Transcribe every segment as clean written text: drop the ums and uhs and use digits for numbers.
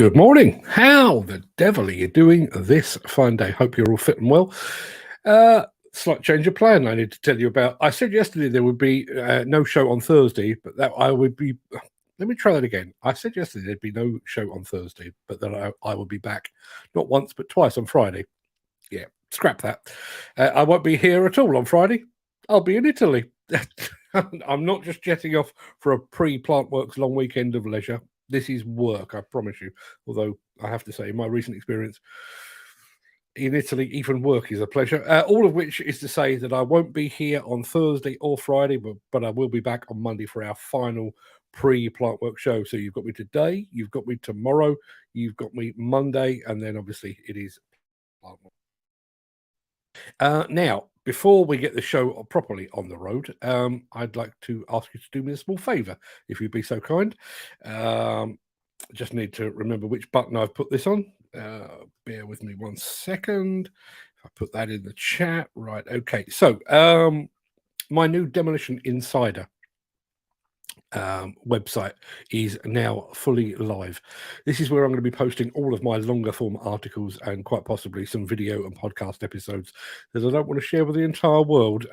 Good morning. How the devil are you doing this fine day? Hope you're all fit and well. Slight change of plan I need to tell you about. I said yesterday there would be no show on Thursday, but that I would be. Let me try that again. I said yesterday there'd be no show on Thursday, but that I would be back not once but twice on Friday. Yeah, scrap that. I won't be here at all on Friday. I'll be in Italy. I'm not just jetting off for a pre-plant works long weekend of leisure. This is work, I promise you. Although I have to say, in my recent experience in Italy, even work is a pleasure. All of which is to say that I won't be here on Thursday or Friday, but I will be back on Monday for our final pre-plant work show. So you've got me today, you've got me tomorrow, you've got me Monday, and then obviously it is plant work. Now, before we get the show properly on the road, I'd like to ask you to do me a small favour, if you'd be so kind. Just need to remember which button I've put this on. Bear with me 1 second. If I put that in the chat, right? Okay. So, my new Demolition Insider website is now fully live. This is where I'm going to be posting all of my longer form articles and quite possibly some video and podcast episodes that I don't want to share with the entire world,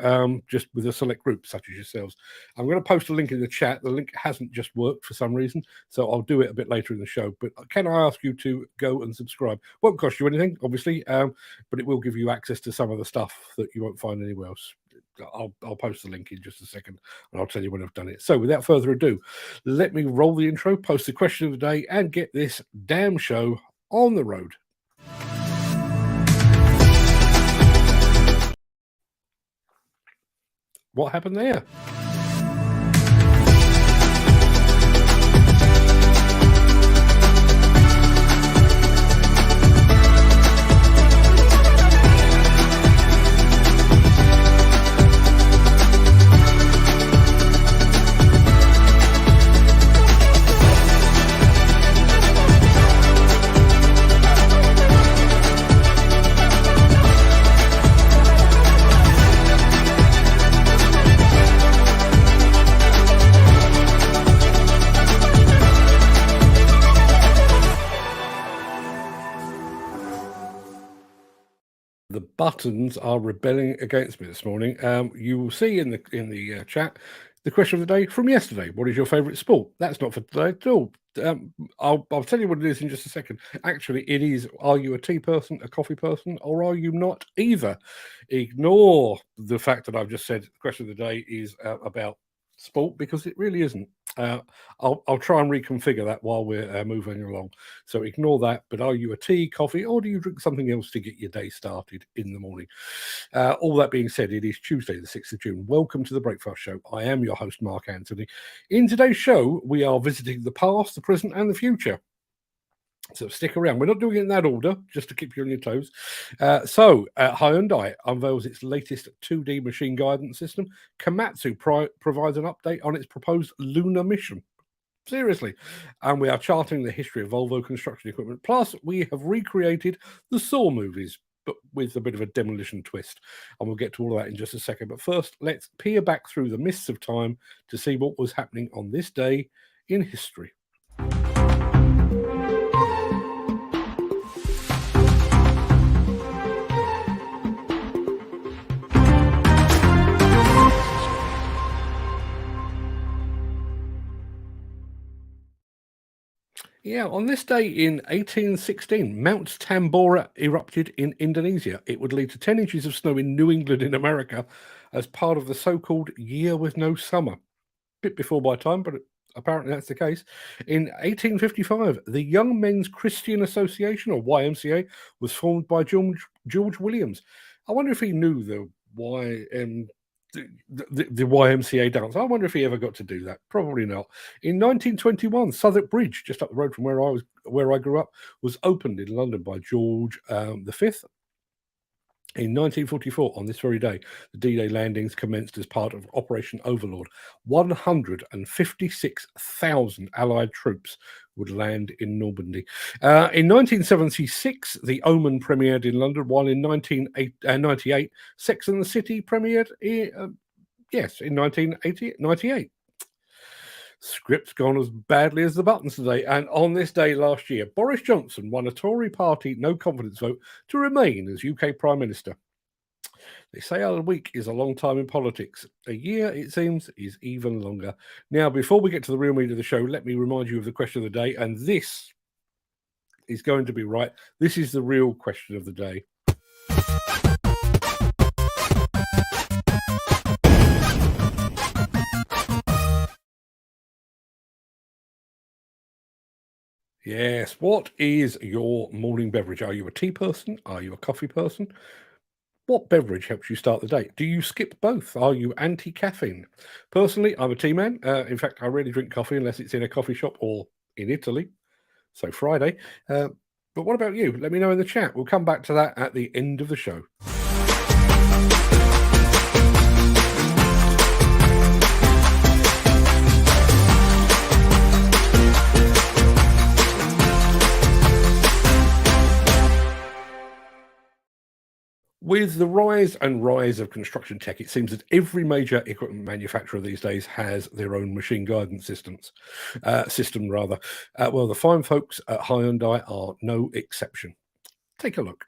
just with a select group such as yourselves. I'm going to post a link in the chat. The link hasn't just worked for some reason, so I'll do it a bit later in the show. But can I ask you to go and subscribe? Won't cost you anything, obviously, but it will give you access to some of the stuff that you won't find anywhere else. I'll post the link in just a second and I'll tell you when I've done it. So without further ado, let me roll the intro, post the question of the day, and get this damn show on the road. What happened there? The buttons are rebelling against me this morning. You will see in the chat the question of the day from yesterday. What is your favourite sport? That's not for today at all. I'll tell you what it is in just a second. Actually, it is: are you a tea person, a coffee person, or are you not either? Ignore the fact that I've just said the question of the day is about sport, because it really isn't. I'll try and reconfigure that while we're moving along, so ignore that. But are you a tea, coffee, or do you drink something else to get your day started in the morning? All that being said, it is Tuesday the 6th of June. Welcome to the Breakfast Show. I am your host, Mark Anthony. In today's show, we are visiting the past, the present, and the future. So stick around. We're not doing it in that order, just to keep you on your toes. Hyundai unveils its latest 2D machine guidance system. Komatsu provides an update on its proposed lunar mission. Seriously. And we are charting the history of Volvo construction equipment. Plus, we have recreated the Saw movies, but with a bit of a demolition twist. And we'll get to all of that in just a second. But first, let's peer back through the mists of time to see what was happening on this day in history. Yeah, on this day in 1816, Mount Tambora erupted in Indonesia. It would lead to 10 inches of snow in New England in America as part of the so-called Year with No Summer. Bit before my time, but apparently that's the case. In 1855, the Young Men's Christian Association, or YMCA, was formed by George Williams. I wonder if he knew the YMCA dance. I wonder if he ever got to do that. Probably not. In 1921, Southwark Bridge, just up the road from where I grew up, was opened in London by George V. In 1944, on this very day, the D-Day landings commenced as part of Operation Overlord. 156,000 Allied troops would land in Normandy. In 1976, The Omen premiered in London, while in 1998, Sex and the City premiered in 1998. Script's gone as badly as the buttons today, and on this day last year, Boris Johnson won a Tory party no confidence vote to remain as UK Prime Minister. They say a week is a long time in politics. A year, it seems, is even longer. Now, before we get to the real meat of the show, let me remind you of the question of the day, and this is going to be right. This is the real question of the day. Yes, what is your morning beverage? Are you a tea person? Are you a coffee person? What beverage helps you start the day? Do you skip both? Are you anti-caffeine? Personally, I'm a tea man. In fact, I rarely drink coffee unless it's in a coffee shop or in Italy. So Friday. But what about you? Let me know in the chat. We'll come back to that at the end of the show. With the rise of construction tech, it seems that every major equipment manufacturer these days has their own machine guidance system. Well, the fine folks at Hyundai are no exception. Take a look.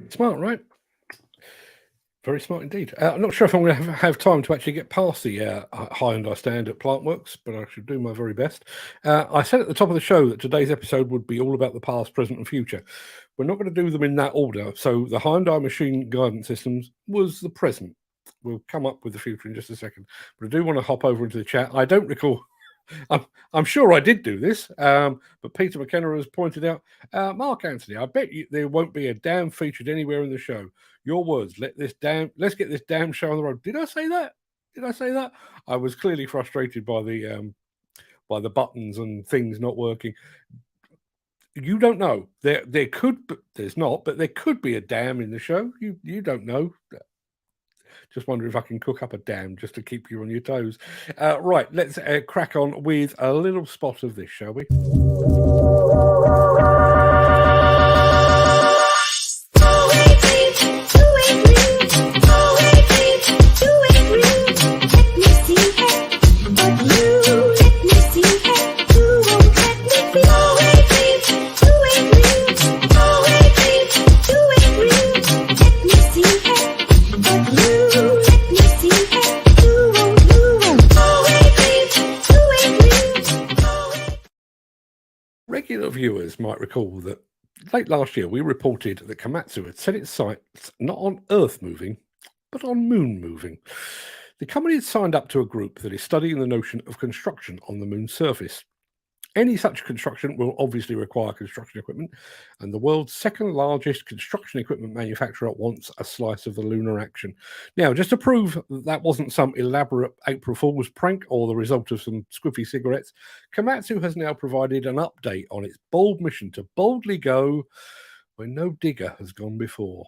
Smart, right? Very smart indeed. I'm not sure if I'm going to have time to actually get past the Hyundai stand at Plant Works, but I should do my very best. I said at the top of the show that today's episode would be all about the past, present, and future. We're not going to do them in that order. So the Hyundai machine guidance systems was the present. We'll come up with the future in just a second. But I do want to hop over into the chat. I don't recall. I'm sure I did do this, but Peter McKenna has pointed out, Mark Anthony, I bet you there won't be a damn featured anywhere in the show. Your words, let's get this damn show on the road. Did I say that? I was clearly frustrated by the buttons and things not working. You don't know. There could, there's not, but there could be a dam in the show. You don't know. Just wonder if I can cook up a dam just to keep you on your toes. Right, let's crack on with a little spot of this, shall we? Regular viewers might recall that late last year we reported that Komatsu had set its sights not on Earth moving, but on Moon moving. The company had signed up to a group that is studying the notion of construction on the Moon's surface. Any such construction will obviously require construction equipment, and the world's second largest construction equipment manufacturer wants a slice of the lunar action. Now, just to prove that wasn't some elaborate April Fool's prank or the result of some squiffy cigarettes, Komatsu has now provided an update on its bold mission to boldly go where no digger has gone before.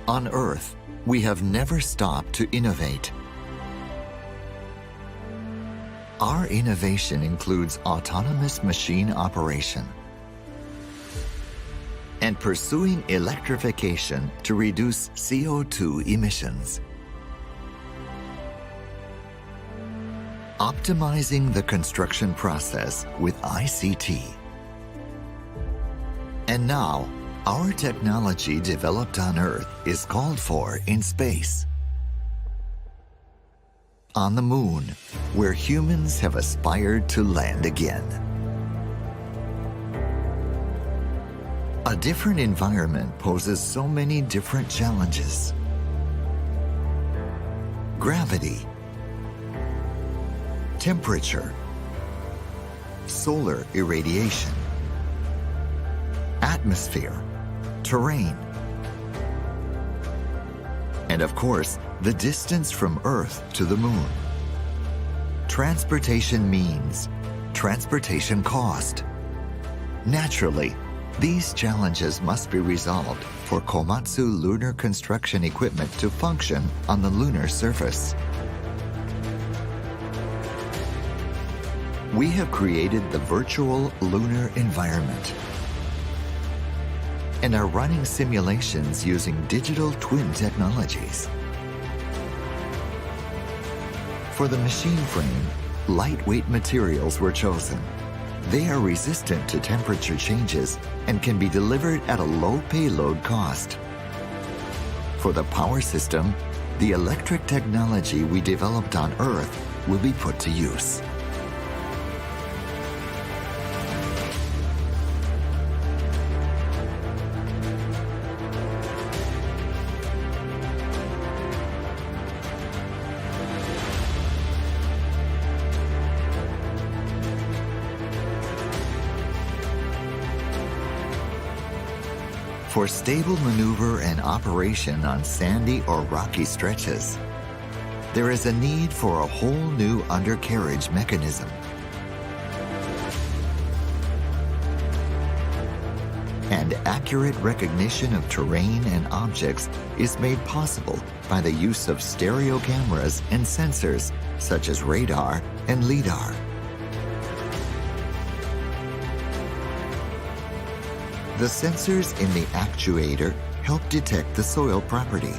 On Earth, we have never stopped to innovate. Our innovation includes autonomous machine operation and pursuing electrification to reduce CO2 emissions. Optimizing the construction process with ICT. And now, our technology developed on Earth is called for in space. On the Moon, where humans have aspired to land again. A different environment poses so many different challenges. Gravity, temperature, solar irradiation, atmosphere, terrain, and of course, the distance from Earth to the Moon. Transportation means, transportation cost. Naturally, these challenges must be resolved for Komatsu lunar construction equipment to function on the lunar surface. We have created the virtual lunar environment and are running simulations using digital twin technologies. For the machine frame, lightweight materials were chosen. They are resistant to temperature changes and can be delivered at a low payload cost. For the power system, the electric technology we developed on Earth will be put to use. For stable maneuver and operation on sandy or rocky stretches, there is a need for a whole new undercarriage mechanism. And accurate recognition of terrain and objects is made possible by the use of stereo cameras and sensors such as radar and lidar. The sensors in the actuator help detect the soil property.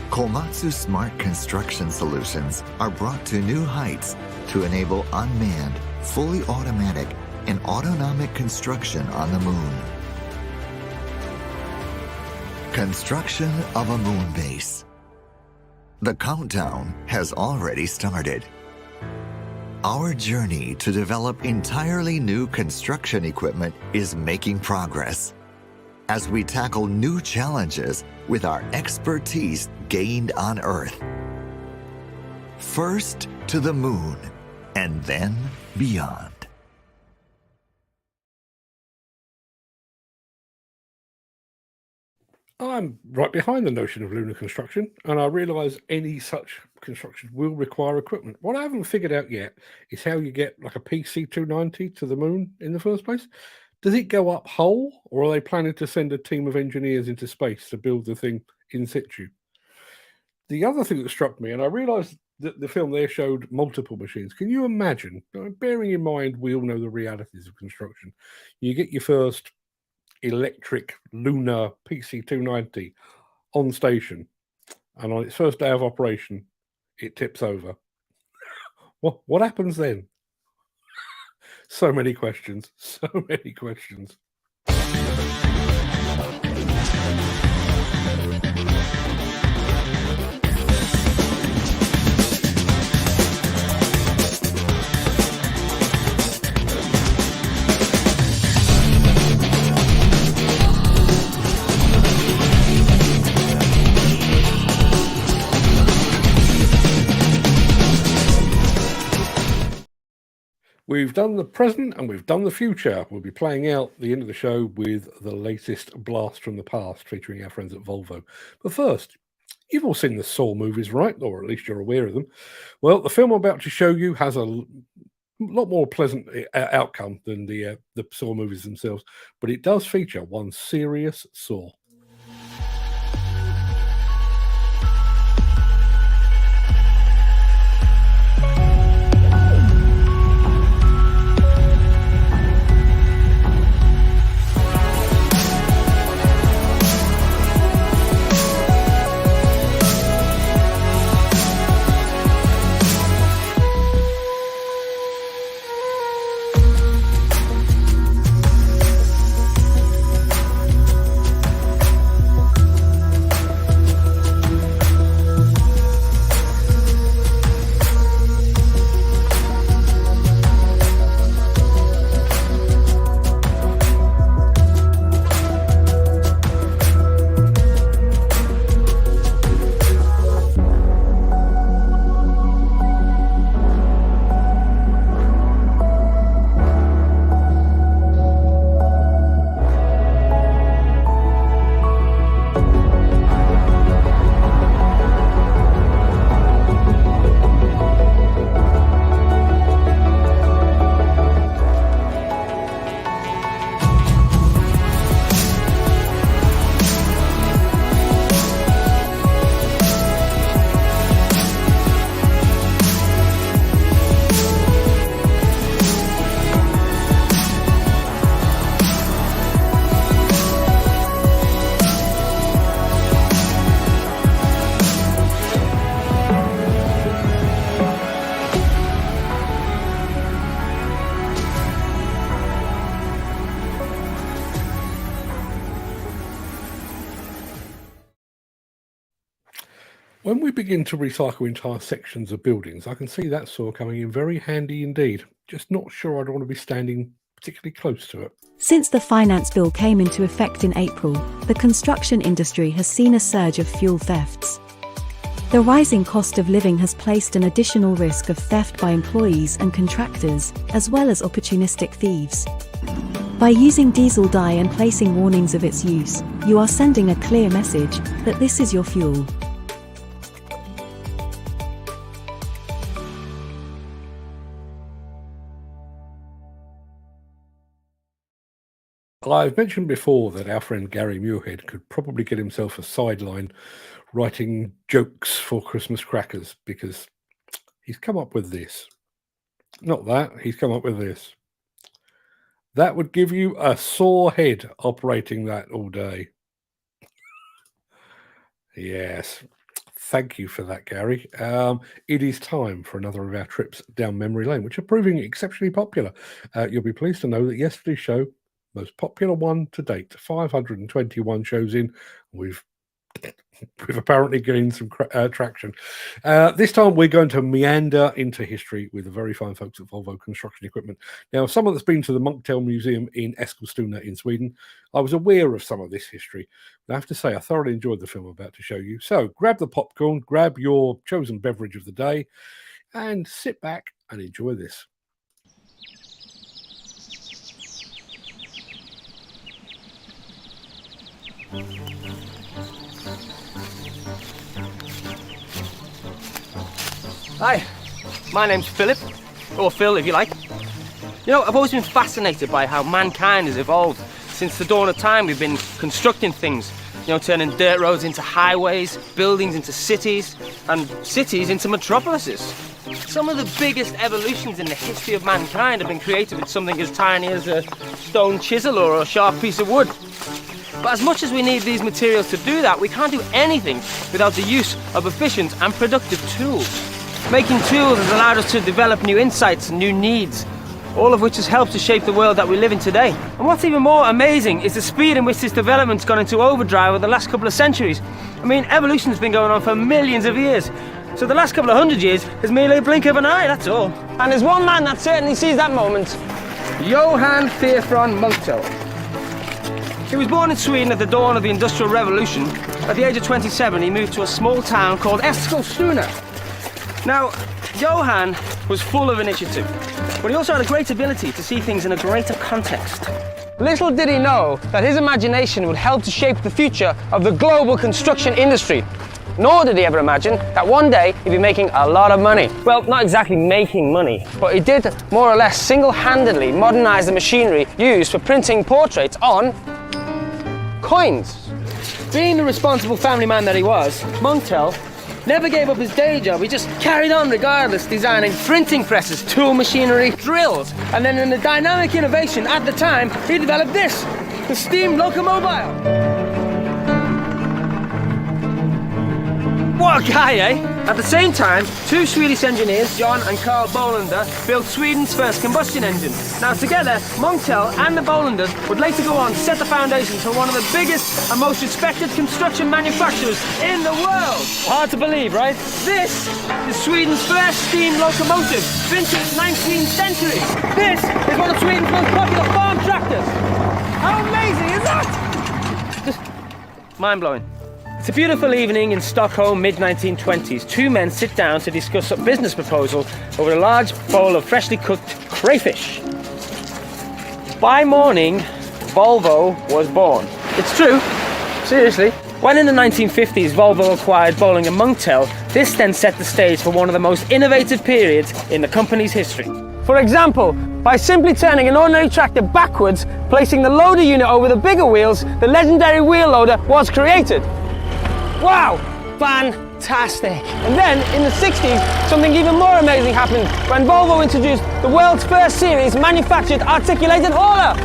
Komatsu smart construction solutions are brought to new heights to enable unmanned, fully automatic, and autonomic construction on the Moon. Construction of a moon base. The countdown has already started. Our journey to develop entirely new construction equipment is making progress as we tackle new challenges with our expertise gained on Earth. First to the Moon, and then beyond. I'm right behind the notion of lunar construction, and I realise any such construction will require equipment. What I haven't figured out yet is how you get like a PC-290 to the Moon in the first place. Does it go up whole, or are they planning to send a team of engineers into space to build the thing in situ? The other thing that struck me, and I realised that the film there showed multiple machines. Can you imagine, bearing in mind we all know the realities of construction, you get your first electric lunar PC-290 on station, and on its first day of operation, it tips over. What happens then? So many questions. So many questions. We've done the present and we've done the future. We'll be playing out the end of the show with the latest blast from the past featuring our friends at Volvo. But first, you've all seen the Saw movies, right? Or at least you're aware of them. Well, the film I'm about to show you has a lot more pleasant outcome than the Saw movies themselves, but it does feature one serious Saw. When we begin to recycle entire sections of buildings, I can see that saw coming in very handy indeed. Just not sure I'd want to be standing particularly close to it. Since the finance bill came into effect in April, the construction industry has seen a surge of fuel thefts. The rising cost of living has placed an additional risk of theft by employees and contractors, as well as opportunistic thieves. By using diesel dye and placing warnings of its use, you are sending a clear message that this is your fuel. I've mentioned before that our friend Gary Muirhead could probably get himself a sideline writing jokes for Christmas crackers because he's come up with this. Not that, he's come up with this. That would give you a sore head operating that all day. Yes. Thank you for that, Gary. It is time for another of our trips down memory lane, which are proving exceptionally popular. You'll be pleased to know that yesterday's show, most popular one to date, 521 shows in. We've apparently gained some traction. This time we're going to meander into history with the very fine folks at Volvo Construction Equipment. Now, someone that's been to the Munktell Museum in Eskilstuna in Sweden, I was aware of some of this history. But I have to say, I thoroughly enjoyed the film I'm about to show you. So grab the popcorn, grab your chosen beverage of the day, and sit back and enjoy this. Hi, my name's Philip, or Phil if you like. You know, I've always been fascinated by how mankind has evolved. Since the dawn of time we've been constructing things, you know, turning dirt roads into highways, buildings into cities, and cities into metropolises. Some of the biggest evolutions in the history of mankind have been created with something as tiny as a stone chisel or a sharp piece of wood. But as much as we need these materials to do that, we can't do anything without the use of efficient and productive tools. Making tools has allowed us to develop new insights and new needs, all of which has helped to shape the world that we live in today. And what's even more amazing is the speed in which this development's gone into overdrive over the last couple of centuries. I mean, evolution's been going on for millions of years. So the last couple of 100 years is merely a blink of an eye, that's all. And there's one man that certainly sees that moment. Johan Fefron Munktell. He was born in Sweden at the dawn of the Industrial Revolution. At the age of 27, he moved to a small town called Eskilstuna. Now, Johann was full of initiative, but he also had a great ability to see things in a greater context. Little did he know that his imagination would help to shape the future of the global construction industry. Nor did he ever imagine that one day he'd be making a lot of money. Well, not exactly making money, but he did more or less single-handedly modernize the machinery used for printing portraits on coins. Being the responsible family man that he was, Montel never gave up his day job. He just carried on regardless, designing printing presses, tool machinery, drills. And then in the dynamic innovation at the time, he developed this, the steam locomobile. What a guy, eh? At the same time, two Swedish engineers, John and Carl Bolander, built Sweden's first combustion engine. Now together, Montel and the Bolanders would later go on to set the foundations for one of the biggest and most respected construction manufacturers in the world. Hard to believe, right? This is Sweden's first steam locomotive, vintage 19th century. This is one of Sweden's most popular farm tractors. How amazing is that? Just mind-blowing. It's a beautiful evening in Stockholm, mid-1920s. Two men sit down to discuss a business proposal over a large bowl of freshly cooked crayfish. By morning, Volvo was born. It's true, seriously. When in the 1950s Volvo acquired Bolling and Montel, this then set the stage for one of the most innovative periods in the company's history. For example, by simply turning an ordinary tractor backwards, placing the loader unit over the bigger wheels, the legendary wheel loader was created. Wow, fantastic. And then in the 60s, something even more amazing happened when Volvo introduced the world's first series manufactured articulated hauler,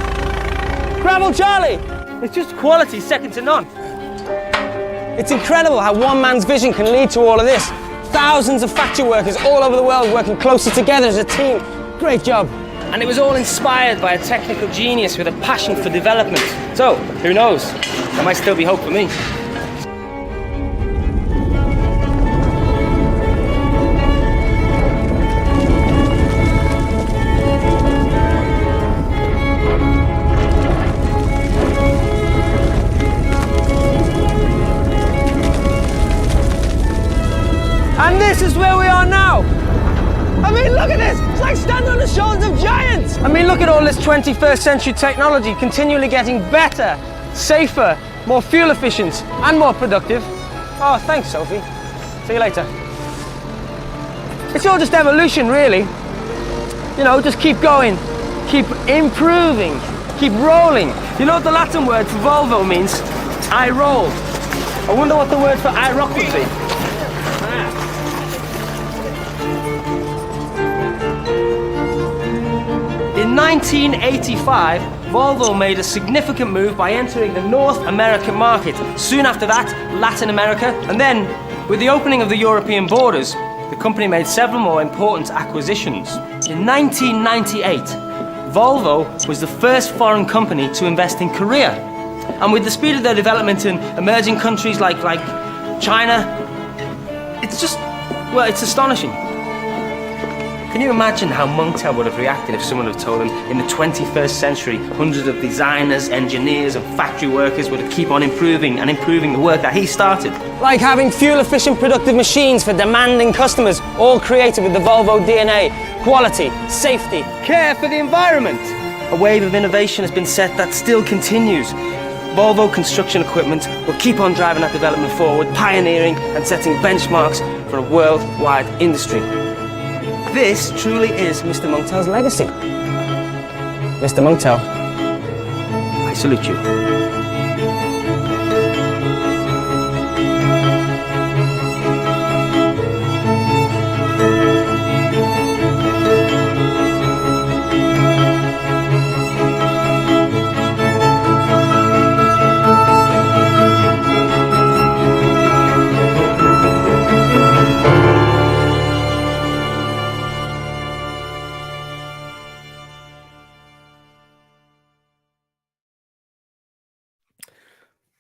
Gravel Charlie. It's just quality second to none. It's incredible how one man's vision can lead to all of this. Thousands of factory workers all over the world working closer together as a team. Great job. And it was all inspired by a technical genius with a passion for development. So, who knows? There might still be hope for me. And this is where we are now. I mean, look at this. It's like standing on the shoulders of giants. I mean, look at all this 21st century technology continually getting better, safer, more fuel efficient, and more productive. Oh, thanks, Sophie. See you later. It's all just evolution, really. You know, just keep going, keep improving, keep rolling. You know what the Latin word for Volvo means? I roll. I wonder what the word for I rock would be. In 1985, Volvo made a significant move by entering the North American market. Soon after that, Latin America, and then, with the opening of the European borders, the company made several more important acquisitions. In 1998, Volvo was the first foreign company to invest in Korea. And with the speed of their development in emerging countries like China, it's just, well, it's astonishing. Can you imagine how Montel would have reacted if someone had told him in the 21st century hundreds of designers, engineers and factory workers would keep on improving and improving the work that he started? Like having fuel-efficient productive machines for demanding customers, all created with the Volvo DNA. Quality, safety, care for the environment. A wave of innovation has been set that still continues. Volvo Construction Equipment will keep on driving that development forward, pioneering and setting benchmarks for a worldwide industry. This truly is Mr. Montel's legacy. Mr. Montel, I salute you.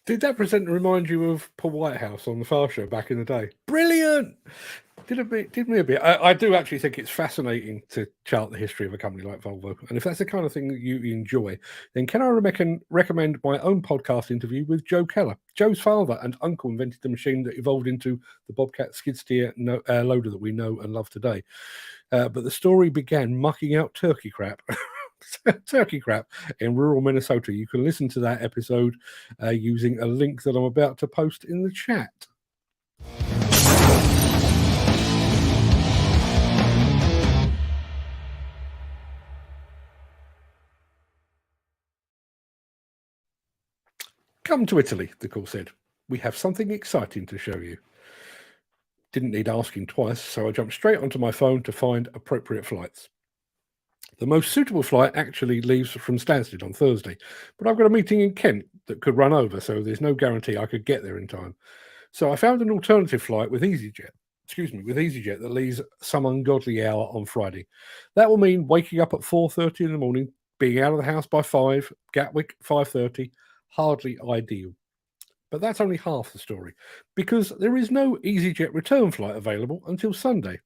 Did that presenter remind you of Paul Whitehouse on the Far Show back in the day? Brilliant! Did me a bit. I do actually think it's fascinating to chart the history of a company like Volvo. And if that's the kind of thing that you enjoy, then can I recommend my own podcast interview with Joe Keller? Joe's father and uncle invented the machine that evolved into the Bobcat skid steer loader that we know and love today. But the story began mucking out turkey crap. Turkey crap in rural Minnesota. You can listen to that episode using a link that I'm about to post in the chat. Come to Italy, the call said. We have something exciting to show you. Didn't need asking twice, so I jumped straight onto my phone to find appropriate flights. The most suitable flight actually leaves from Stansted on Thursday, but I've got a meeting in Kent that could run over, so there's no guarantee I could get there in time. So I found an alternative flight with EasyJet that leaves some ungodly hour on Friday. That will mean waking up at 4:30 in the morning, being out of the house by 5, Gatwick 5:30, hardly ideal. But that's only half the story, because there is no EasyJet return flight available until Sunday.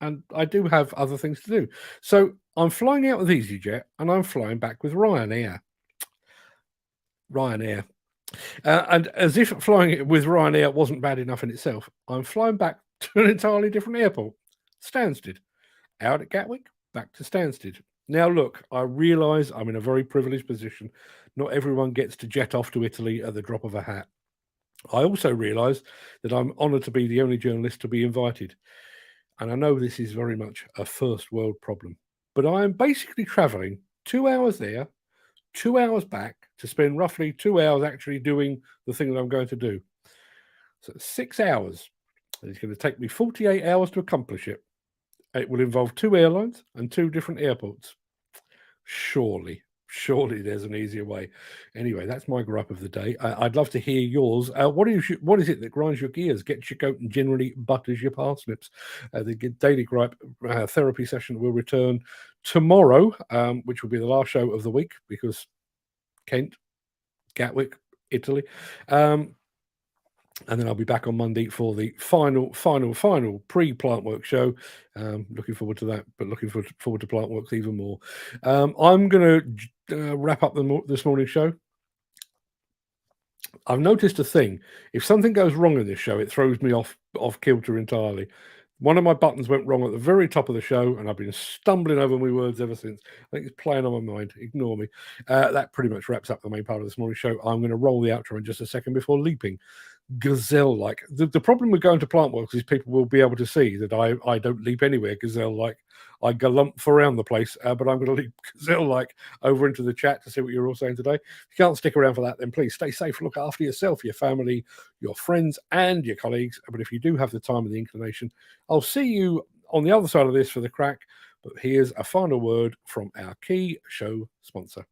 And I do have other things to do. So I'm flying out with EasyJet and I'm flying back with Ryanair. And as if flying with Ryanair wasn't bad enough in itself, I'm flying back to an entirely different airport, Stansted. Out at Gatwick, back to Stansted. Now, look, I realise I'm in a very privileged position. Not everyone gets to jet off to Italy at the drop of a hat. I also realise that I'm honoured to be the only journalist to be invited. And I know this is very much a first world problem. But I am basically travelling 2 hours there, 2 hours back to spend roughly 2 hours actually doing the thing that I'm going to do. So 6 hours. And it's going to take me 48 hours to accomplish it. It will involve 2 airlines and 2 different airports. Surely there's an easier way. Anyway, that's my gripe of the day. I'd love to hear yours. What is it that grinds your gears, gets your goat, and generally butters your parsnips? The daily gripe therapy session will return tomorrow, which will be the last show of the week because Kent, Gatwick, Italy. And then I'll be back on Monday for the final pre-plant work show. Looking forward to that, but looking forward to plant works even more. I'm going to wrap up this morning's show. I've noticed a thing. If something goes wrong in this show, it throws me off kilter entirely. One of my buttons went wrong at the very top of the show, and I've been stumbling over my words ever since. I think it's playing on my mind. Ignore me. That pretty much wraps up the main part of this morning's show. I'm going to roll the outro in just a second before leaping. Gazelle-like. The problem with going to plant works is people will be able to see that I don't leap anywhere gazelle-like. I galump around the place, but I'm going to leap gazelle-like over into the chat to see what you're all saying today. If you can't stick around for that, then please stay safe. Look after yourself, your family, your friends, and your colleagues. But if you do have the time and the inclination, I'll see you on the other side of this for the Craic. But here's a final word from our key show sponsor.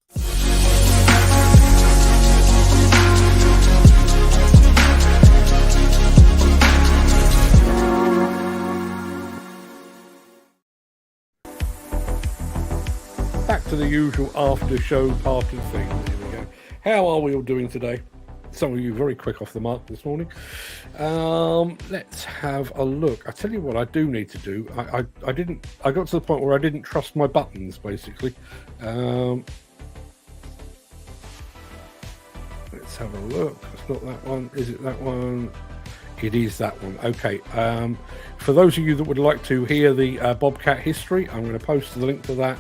Back to the usual after show party thing. There we go. How are we all doing today? Some of you very quick off the mark this morning. Let's have a look. I tell you what I do need to do. I got to the point where I didn't trust my buttons, basically. Let's have a look. It's not that one. Is it that one? It is that one. Okay. For those of you that would like to hear the Bobcat history, I'm going to post the link to that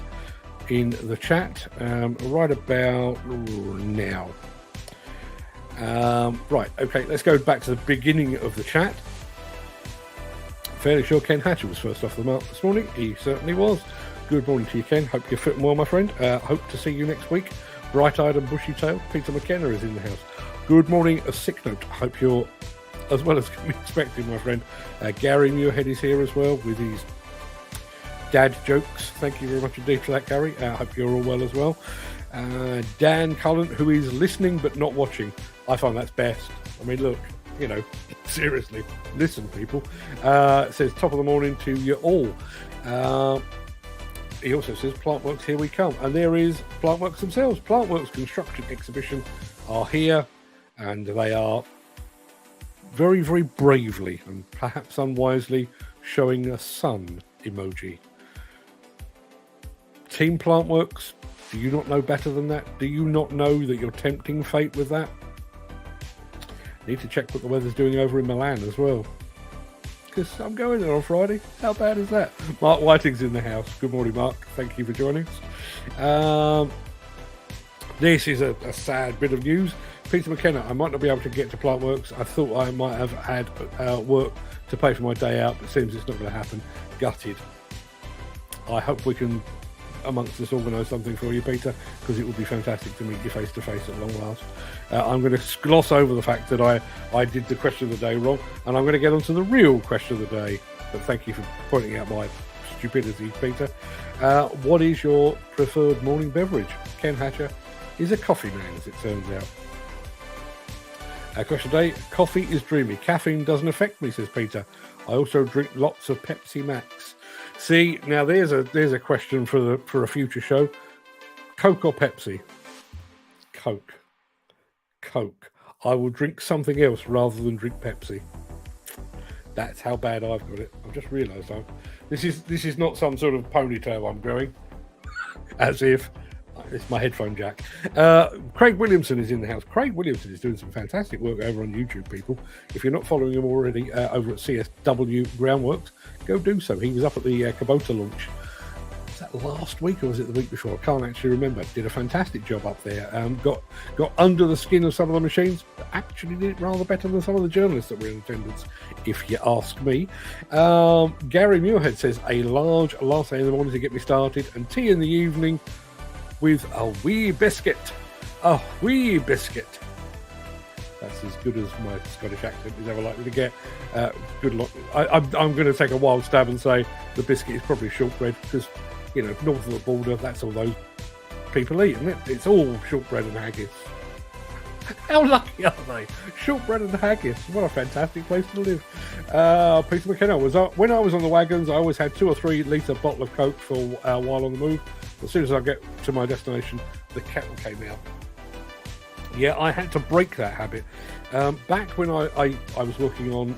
in the chat right about now. Right, okay, let's go back to the beginning of the chat. Fairly sure Ken Hatcher was first off the mark this morning. He certainly was. Good morning to you, Ken. Hope you're fitting well, my friend. Hope to see you next week. Bright-eyed and bushy-tailed Peter McKenna is in the house. Good morning, a sick note. Hope you're as well as can be expected, my friend. Gary Muirhead is here as well with his dad jokes. Thank you very much indeed for that, Gary. I hope you're all well as well. Dan Cullen, who is listening but not watching. I find that's best. I mean, look, you know, seriously, listen, people. It says top of the morning to you all. He also says Plantworks, here we come. And there is Plantworks themselves. Plantworks Construction Exhibition are here. and they are very, very bravely and perhaps unwisely showing a sun emoji. Team Plantworks, do you not know better than that? Do you not know that you're tempting fate with that? Need to check what the weather's doing over in Milan as well, because I'm going there on Friday. How bad is that? Mark Whiting's in the house. Good morning, Mark. Thank you for joining us. This is a sad bit of news. Peter McKenna, I might not be able to get to Plantworks. I thought I might have had work to pay for my day out, but it seems it's not going to happen. Gutted. I hope we can, amongst us, organise something for you, Peter, because it would be fantastic to meet you face to face at long last. I'm going to gloss over the fact that I did the question of the day wrong, and I'm going to get on to the real question of the day. But thank you for pointing out my stupidity, Peter. What is your preferred morning beverage? Ken Hatcher is a coffee man, as it turns out. Question today, coffee is dreamy. Caffeine doesn't affect me, says Peter. I also drink lots of Pepsi Max. See, now there's a question for a future show. Coke or Pepsi? Coke. I will drink something else rather than drink Pepsi. That's how bad I've got it. I've just realised this is not some sort of ponytail I'm growing. As if it's my headphone jack. Craig Williamson is in the house. Craig Williamson is doing some fantastic work over on YouTube, people. If you're not following him already over at CSW Groundworks, go do so. He was up at the Kubota launch. Was that last week or was it the week before? I can't actually remember. Did a fantastic job up there. Got under the skin of some of the machines. But actually did it rather better than some of the journalists that were in attendance, if you ask me. Gary Muirhead says, a large latte in the morning to get me started and tea in the evening with a wee biscuit. A wee biscuit. That's as good as my Scottish accent is ever likely to get. Good luck. I'm going to take a wild stab and say the biscuit is probably shortbread because, north of the border, that's all those people eat, isn't it? It's all shortbread and haggis. How lucky are they? Shortbread and haggis. What a fantastic place to live. Peter McKenna, when I was on the wagons, I always had 2 or 3 litre bottle of Coke for a while on the move. As soon as I get to my destination, the kettle came out. Yeah, I had to break that habit. Back when I was working on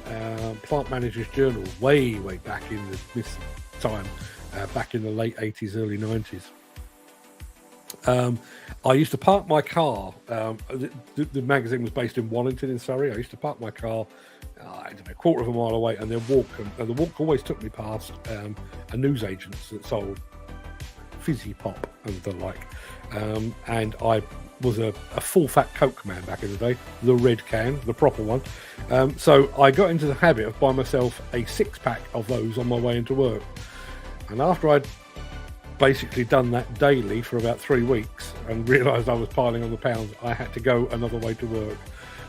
Plant Manager's Journal, way back in this time, back in the late 80s, early 90s. I used to park my car. The magazine was based in Wallington in Surrey. I used to park my car, I don't know, a quarter of a mile away, and then walk. And the walk always took me past a newsagent's that sold fizzy pop and the like. And I was a full-fat Coke man back in the day, the red can, the proper one. So I got into the habit of buying myself a 6-pack of those on my way into work. And after I'd basically done that daily for about 3 weeks and realised I was piling on the pounds, I had to go another way to work.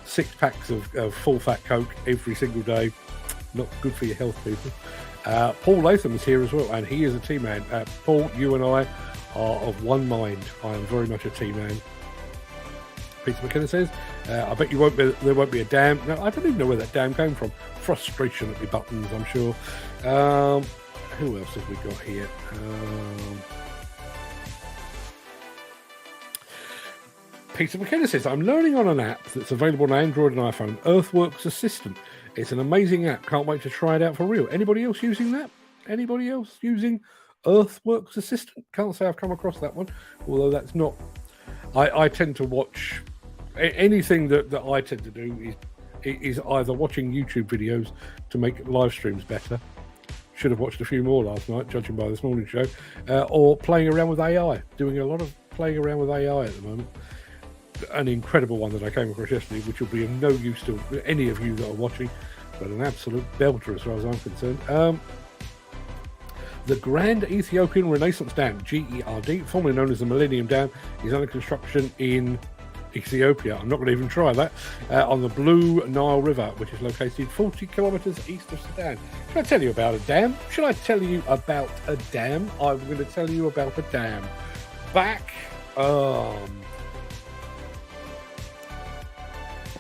6 packs of full-fat Coke every single day. Not good for your health, people. Paul Latham is here as well, and he is a team man. Paul, you and I are of one mind. I am very much a team man. Peter McKenna says, I bet there won't be a dam. No, I don't even know where that dam came from. Frustration at the buttons, I'm sure. Who else have we got here? Peter McKenna says, I'm learning on an app that's available on Android and iPhone, Earthworks Assistant. It's an amazing app. Can't wait to try it out for real. Anybody else using that? Anybody else using Earthworks Assistant? Can't say I've come across that one, although that's not... I tend to watch... Anything that I tend to do is either watching YouTube videos to make live streams better. Should have watched a few more last night, judging by this morning's show, or playing around with AI. Doing a lot of playing around with AI at the moment. An incredible one that I came across yesterday, which will be of no use to any of you that are watching, but an absolute belter as far as I'm concerned. The Grand Ethiopian Renaissance Dam, GERD, formerly known as the Millennium Dam, is under construction in Ethiopia. I'm not going to even try that. On the Blue Nile River, which is located 40 kilometres east of Sudan. Should I tell you about a dam? Should I tell you about a dam? I'm going to tell you about a dam. Back...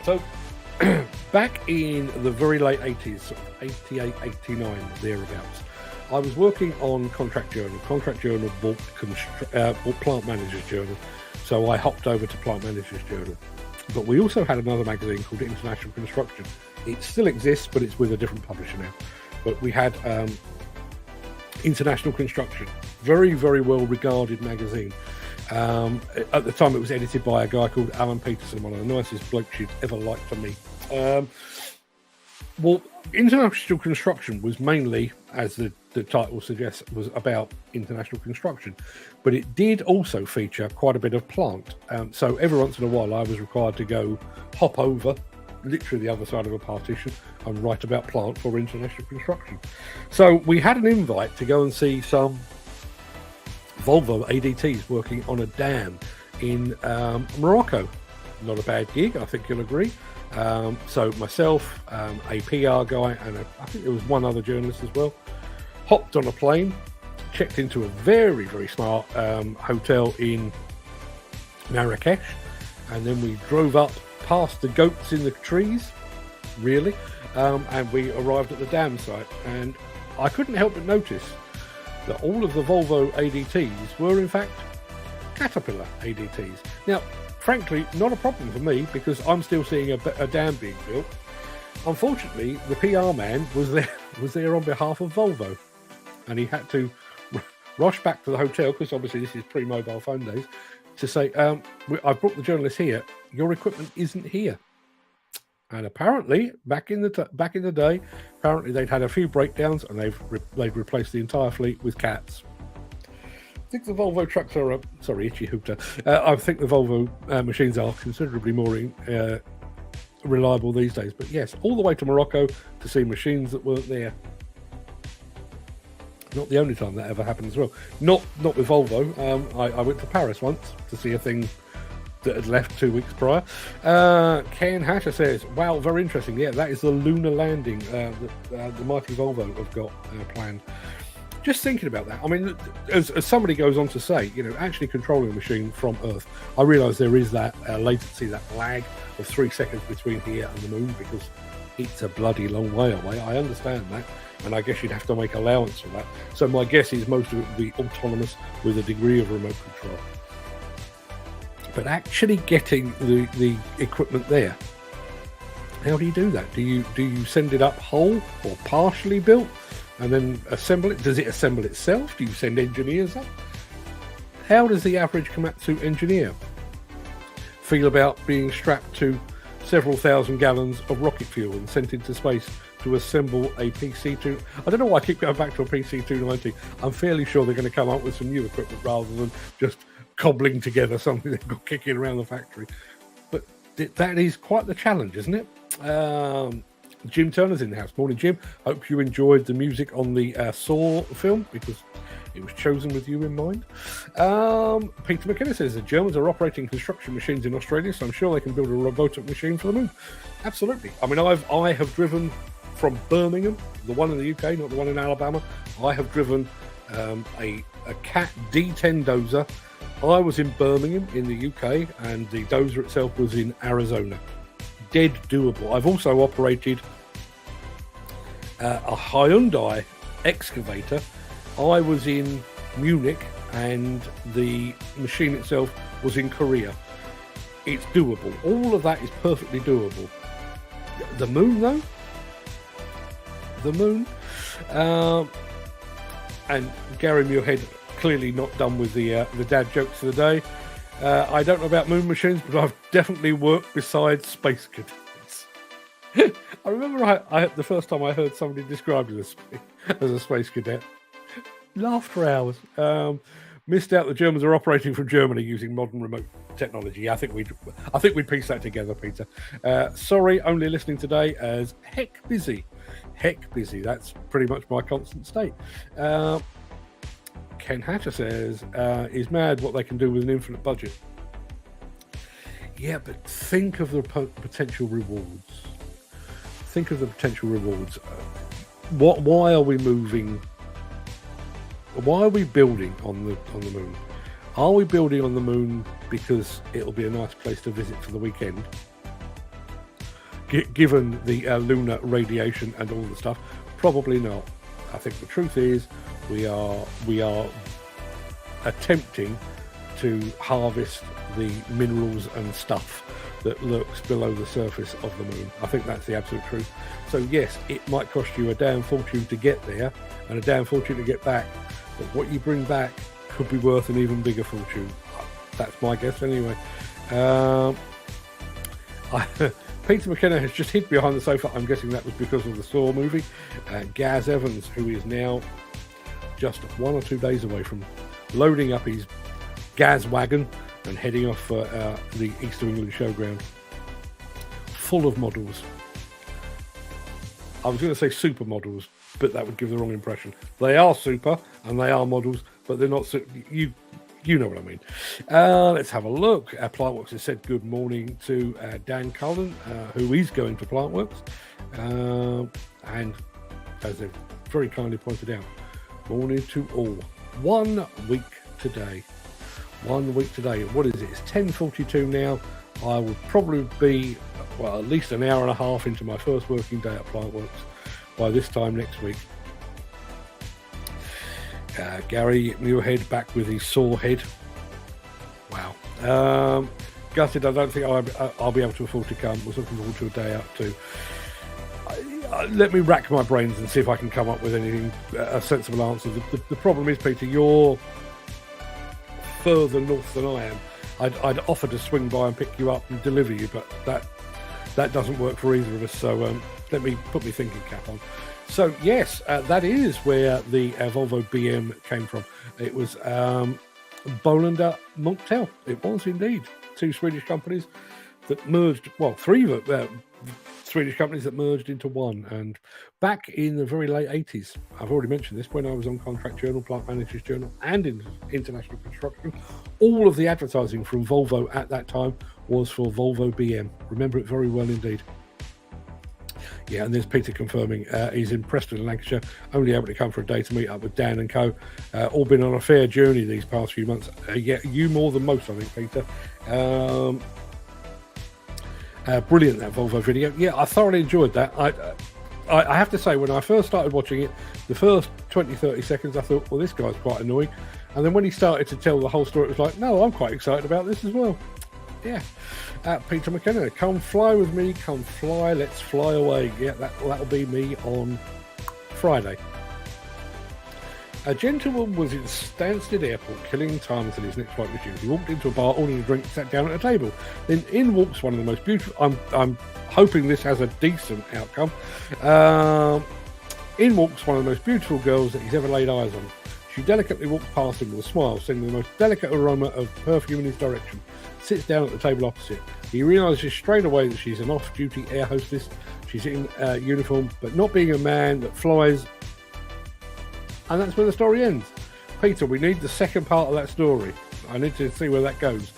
So, back in the very late 80s, sort of 88, 89, thereabouts, I was working on Contract Journal. Contract Journal bought Plant Manager's Journal, so I hopped over to Plant Manager's Journal. But we also had another magazine called International Construction. It still exists, but it's with a different publisher now. But we had International Construction, very, very well regarded magazine. At the time, it was edited by a guy called Alan Peterson, one of the nicest blokes you'd ever like to meet. Well, International Construction was mainly, as the title suggests, was about international construction, but it did also feature quite a bit of plant. So every once in a while, I was required to go hop over, literally the other side of a partition, and write about plant for international construction. So we had an invite to go and see some Volvo ADTs working on a dam in Morocco. Not a bad gig, I think you'll agree. So myself, a PR guy, and I think there was one other journalist as well, hopped on a plane, checked into a very, very smart hotel in Marrakesh, and then we drove up past the goats in the trees, really, and we arrived at the dam site. And I couldn't help but notice that all of the Volvo ADTs were in fact Caterpillar ADTs. Now, frankly, not a problem for me because I'm still seeing a dam being built. Unfortunately, the PR man was there on behalf of Volvo, and he had to rush back to the hotel because obviously this is pre-mobile phone days to say, I brought the journalist here. Your equipment isn't here. And apparently, back in the day, apparently they'd had a few breakdowns and they've replaced the entire fleet with cats. I think the Volvo trucks are itchy hooter. I think the Volvo machines are considerably more reliable these days. But yes, all the way to Morocco to see machines that weren't there. Not the only time that ever happened as well. Not with Volvo. I went to Paris once to see a thing that had left 2 weeks prior. Ken Hasher says, wow, very interesting. Yeah, that is the lunar landing that the mighty Volvo have got planned. Just thinking about that, I mean, as somebody goes on to say, actually controlling a machine from Earth, I realise there is that latency, that lag of 3 seconds between here and the moon because it's a bloody long way away. I understand that, and I guess you'd have to make allowance for that. So my guess is most of it would be autonomous with a degree of remote control. But actually getting the equipment there, how do you do that? Do you send it up whole or partially built and then assemble it? Does it assemble itself? Do you send engineers up? How does the average Komatsu engineer feel about being strapped to several thousand gallons of rocket fuel and sent into space to assemble a PC-2? I don't know why I keep going back to a PC-290. I'm fairly sure they're going to come up with some new equipment rather than just cobbling together something they've got kicking around the factory. But that is quite the challenge, isn't it? Jim Turner's in the house. Morning, Jim. Hope you enjoyed the music on the Saw film because it was chosen with you in mind. Peter McKenna says the Germans are operating construction machines in Australia, so I'm sure they can build a robotic machine for the moon. Absolutely. I mean, I have driven from Birmingham, the one in the UK, not the one in Alabama. I have driven a Cat D10 dozer. I was in Birmingham in the UK, and the dozer itself was in Arizona. Dead doable. I've also operated a Hyundai excavator. I was in Munich, and the machine itself was in Korea. It's doable. All of that is perfectly doable. The moon, though? The moon? And Gary Muirhead clearly not done with the dad jokes of the day. I don't know about moon machines, but I've definitely worked beside space cadets. I remember the first time I heard somebody described as a space cadet. Laughed for hours. Missed out the Germans are operating from Germany using modern remote technology. I think we'd piece that together, Peter. Sorry, only listening today as heck busy. Heck busy. That's pretty much my constant state. Ken Hatcher says, is mad what they can do with an infinite budget. Yeah, but think of the potential rewards. Think of the potential rewards. Why are we moving? Why are we building on the moon? Are we building on the moon because it'll be a nice place to visit for the weekend? Given the lunar radiation and all the stuff, probably not. I think the truth is we are attempting to harvest the minerals and stuff that lurks below the surface of the moon. I think that's the absolute truth. So yes, it might cost you a damn fortune to get there and a damn fortune to get back, but what you bring back could be worth an even bigger fortune. That's my guess anyway. Peter McKenna has just hid behind the sofa. I'm guessing that was because of the Saw movie. Gaz Evans, who is now just 1 or 2 days away from loading up his Gaz wagon and heading off for the East of England showground, full of models. I was going to say supermodels, but that would give the wrong impression. They are super and they are models, but they're not. You know what I mean. Let's have a look. Plantworks has said good morning to Dan Cullen, who is going to Plantworks, and as they've very kindly pointed out, morning to all. 1 week today. 1 week today. What is it? It's 10:42 now. I will probably be, well, at least an hour and a half into my first working day at Plantworks by this time next week. Gary Muirhead back with his saw head. Wow. Gutted, I don't think I'll be able to afford to come. Was looking forward to a day out too. Let me rack my brains and see if I can come up with anything, a sensible answer. The problem is, Peter, you're further north than I am. I'd offer to swing by and pick you up and deliver you, but that doesn't work for either of us. So let me put my thinking cap on. So yes, that is where the Volvo BM came from. It was Bolander Monktel. It was indeed 2 Swedish companies that merged. Well, 3 Swedish companies that merged into one. And back in the very late 80s, I've already mentioned this, when I was on Contract Journal, Plant Managers Journal, and in International Construction, all of the advertising from Volvo at that time was for Volvo BM. Remember it very well indeed. Yeah, and there's Peter confirming he's in Preston, Lancashire, only able to come for a day to meet up with Dan and co. All been on a fair journey these past few months. Yeah, you more than most, I think, Peter. Brilliant, that Volvo video. Yeah, I thoroughly enjoyed that. I have to say, when I first started watching it, the first 20-30 seconds, I thought, well, this guy's quite annoying. And then when he started to tell the whole story, it was like, no, I'm quite excited about this as well. Yeah. Peter McKenna, come fly with me, come fly, let's fly away. Yeah, that'll be me on Friday. A gentleman was in Stansted Airport, killing time until his next flight was due. He walked into a bar, ordered a drink, sat down at a table. Then in walks one of the most beautiful. I'm hoping this has a decent outcome. In walks one of the most beautiful girls that he's ever laid eyes on. She delicately walked past him with a smile, sending the most delicate aroma of perfume in his direction. Sits down at the table opposite. He realises straight away that she's an off-duty air hostess. She's in uniform, but not being a man that flies. And that's where the story ends. Peter, we need the second part of that story. I need to see where that goes.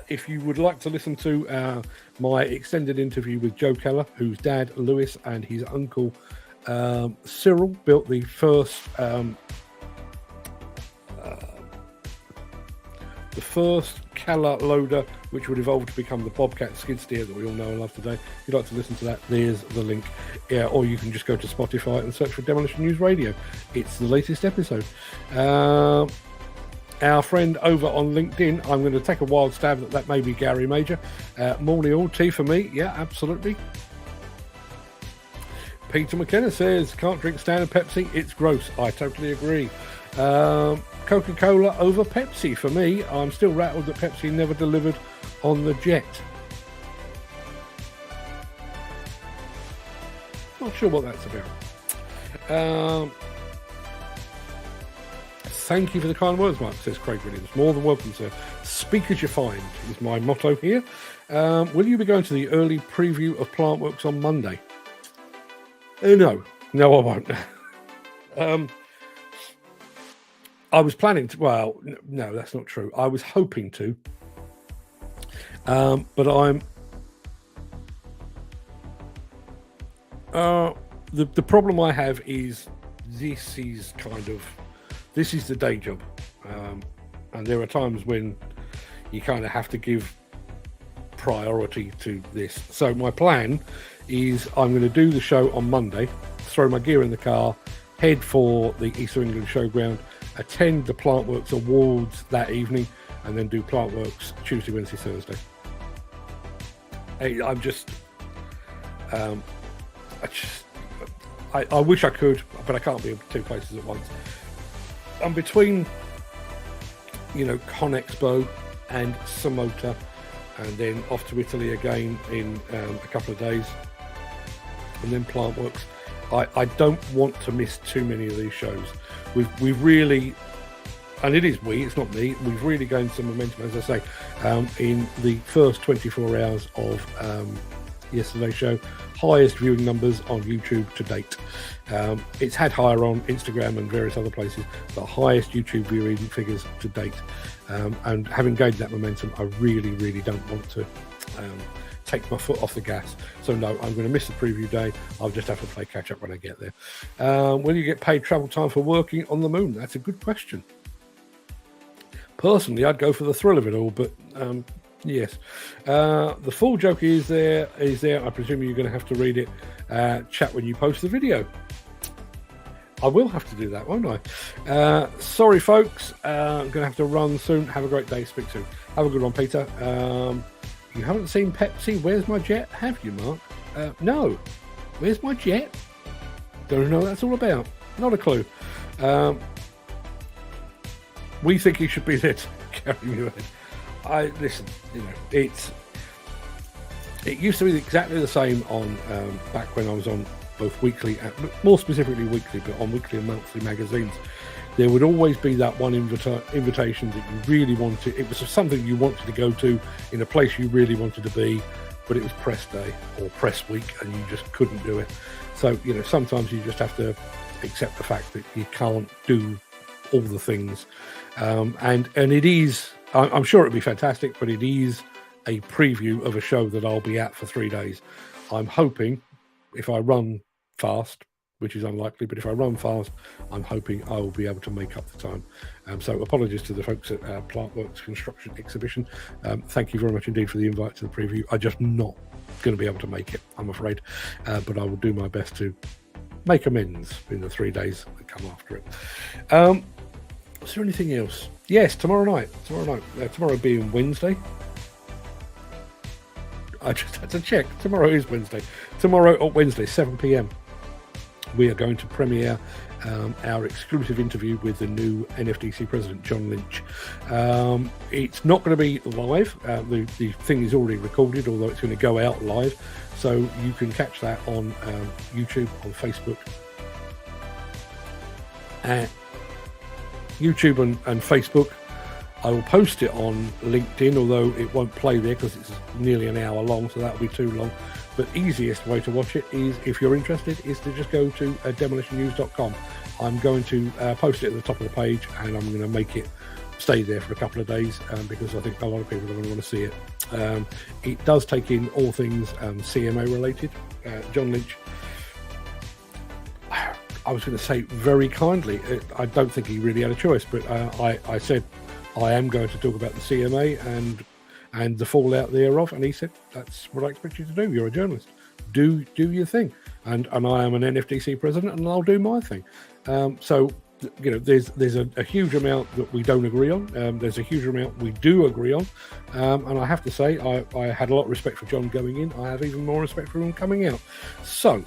If you would like to listen to my extended interview with Joe Keller, whose dad, Lewis, and his uncle, Cyril, built the first Keller loader, which would evolve to become the Bobcat skid steer that we all know and love today. If you'd like to listen to that, there's the link. Yeah, or you can just go to Spotify and search for Demolition News Radio. It's the latest episode. Our friend over on LinkedIn, I'm going to take a wild stab that may be Gary Major. Morning all, tea for me. Yeah, absolutely. Peter McKenna says, can't drink standard Pepsi, it's gross. I totally agree. Coca-Cola over Pepsi for me. I'm still rattled that Pepsi never delivered on the jet. Not sure what that's about. Thank you for the kind words, Mark, says Craig Williams. More than welcome, sir. Speak as you find is my motto here. Will you be going to the early preview of Plantworks on Monday? No, I won't. I was planning to, well, no, that's not true. I was hoping to, but I'm, the problem I have is this is the day job. And there are times when you kind of have to give priority to this. So my plan is I'm going to do the show on Monday, throw my gear in the car, head for the East of England showground, attend the Plantworks Awards that evening, and then do plant works Tuesday, Wednesday, Thursday. I wish I could, but I can't be in two places at once. I'm between, Con Expo and Samota, and then off to Italy again in a couple of days, and then plant works. I don't want to miss too many of these shows. We've really, and it's not me, we've really gained some momentum, as I say, in the first 24 hours of yesterday's show. Highest viewing numbers on YouTube to date. It's had higher on Instagram and various other places, but highest YouTube viewing figures to date. And having gained that momentum, I really, really don't want to take my foot off the gas. So no, I'm going to miss the preview day. I'll just have to play catch up when I get there. Will you get paid travel time for working on the moon? That's a good question. Personally, I'd go for the thrill of it all, but yes. The full joke is there. I presume you're going to have to read it. Chat when you post the video. I will have to do that, won't I? Sorry, folks. I'm going to have to run soon. Have a great day. Speak soon. Have a good one, Peter. You haven't seen Pepsi? Where's my jet? Have you, Mark? No. Where's my jet? Don't know what that's all about. Not a clue. We think he should be there to carry you in. Listen, it used to be exactly the same on back when I was on both weekly, more specifically weekly, but on weekly and monthly magazines. There would always be that one invitation that you really wanted. It was something you wanted to go to in a place you really wanted to be, but it was press day or press week and you just couldn't do it. So, sometimes you just have to accept the fact that you can't do all the things. And it is, I'm sure it'd be fantastic, but it is a preview of a show that I'll be at for 3 days. I'm hoping if I run fast, which is unlikely, but if I run fast, I'm hoping I will be able to make up the time. So apologies to the folks at Plantworks Construction Exhibition. Thank you very much indeed for the invite to the preview. I'm just not going to be able to make it, I'm afraid, but I will do my best to make amends in the 3 days that come after it. Is there anything else? Yes, tomorrow night. Tomorrow being Wednesday. I just had to check. Tomorrow is Wednesday. Tomorrow on Wednesday, 7 p.m. we are going to premiere our exclusive interview with the new NFDC president, John Lynch. It's not going to be live. The thing is already recorded, although it's going to go out live. So you can catch that on YouTube, on Facebook. YouTube and Facebook. I will post it on LinkedIn, although it won't play there because it's nearly an hour long, so that'll be too long. But easiest way to watch it is, if you're interested, is to just go to demolitionnews.com. I'm going to post it at the top of the page, and I'm going to make it stay there for a couple of days because I think a lot of people are going to want to see it. It does take in all things CMA related. John Lynch, I was going to say very kindly, I don't think he really had a choice, but I said I am going to talk about the CMA and the fallout thereof, and he said, that's what I expect you to do. You're a journalist. Do your thing. And I am an NFDC president, and I'll do my thing. So, there's a huge amount that we don't agree on. There's a huge amount we do agree on. And I have to say, I had a lot of respect for John going in. I have even more respect for him coming out. So,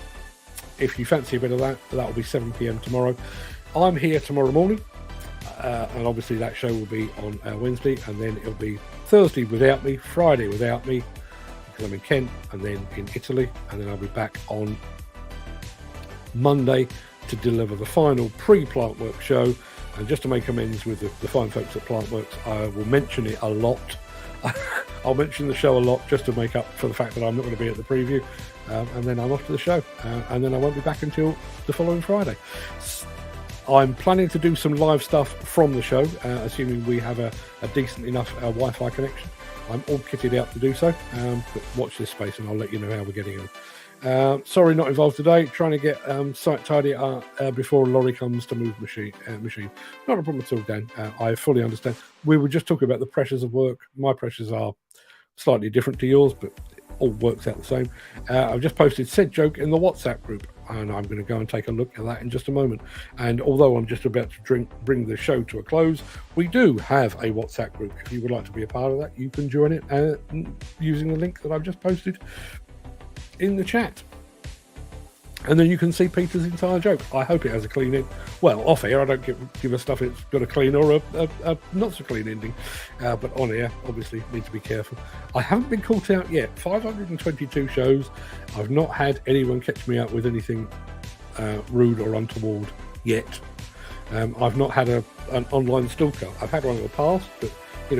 if you fancy a bit of that, that'll be 7 p.m. tomorrow. I'm here tomorrow morning. And obviously that show will be on Wednesday, and then it'll be Thursday without me, Friday without me, because I'm in Kent, and then in Italy, and then I'll be back on Monday to deliver the final pre-Plant Works show. And just to make amends with the fine folks at Plant Works, I will mention it a lot. I'll mention the show a lot just to make up for the fact that I'm not going to be at the preview, and then I'm off to the show, and then I won't be back until the following Friday. I'm planning to do some live stuff from the show, assuming we have a decent enough Wi-Fi connection. I'm all kitted out to do so, but watch this space and I'll let you know how we're getting on. Sorry, not involved today. Trying to get site tidy before a lorry comes to move machine. Not a problem at all, Dan. I fully understand. We were just talking about the pressures of work. My pressures are slightly different to yours, but all works out the same. I've just posted said joke in the WhatsApp group, and I'm going to go and take a look at that in just a moment. And although I'm just about to bring the show to a close, we do have a WhatsApp group. If you would like to be a part of that, you can join it using the link that I've just posted in the chat. And then you can see Peter's entire joke. I hope it has a clean end. Well, off air, I don't give a stuff it's got a clean or a not so clean ending. But on air, obviously, need to be careful. I haven't been caught out yet. 522 shows. I've not had anyone catch me out with anything rude or untoward yet. I've not had an online stalker. I've had one in the past, but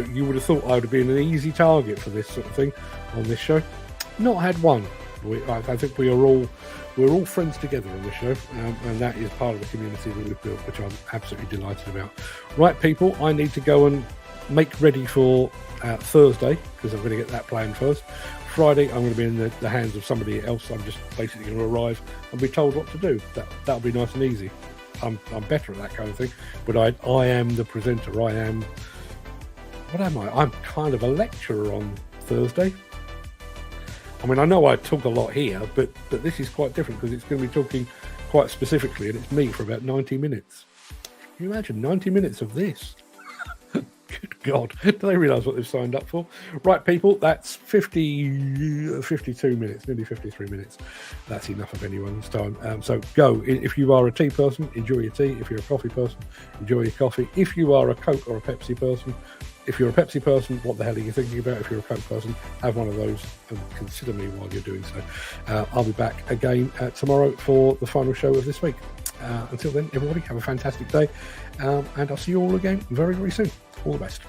you would have thought I would have been an easy target for this sort of thing on this show. Not had one. I think we're all friends together on this show, and that is part of the community that we've built, which I'm absolutely delighted about. Right, people, I need to go and make ready for Thursday, because I'm going to get that planned first. Friday, I'm going to be in the hands of somebody else. I'm just basically going to arrive and be told what to do. That'll be nice and easy. I'm better at that kind of thing, but I am the presenter. What am I? I'm kind of a lecturer on Thursday. I mean, I know I talk a lot here, but this is quite different because it's going to be talking quite specifically, and it's me for about 90 minutes. Can you imagine 90 minutes of this? Good God, do they realise what they've signed up for? Right, people, that's 52 minutes, nearly 53 minutes. That's enough of anyone's time. So go. If you are a tea person, enjoy your tea. If you're a coffee person, enjoy your coffee. If you are a Coke or a Pepsi person, if you're a Pepsi person, what the hell are you thinking about? If you're a Coke person, have one of those and consider me while you're doing so. I'll be back again tomorrow for the final show of this week. Until then, everybody, have a fantastic day, and I'll see you all again very, very soon. All the best.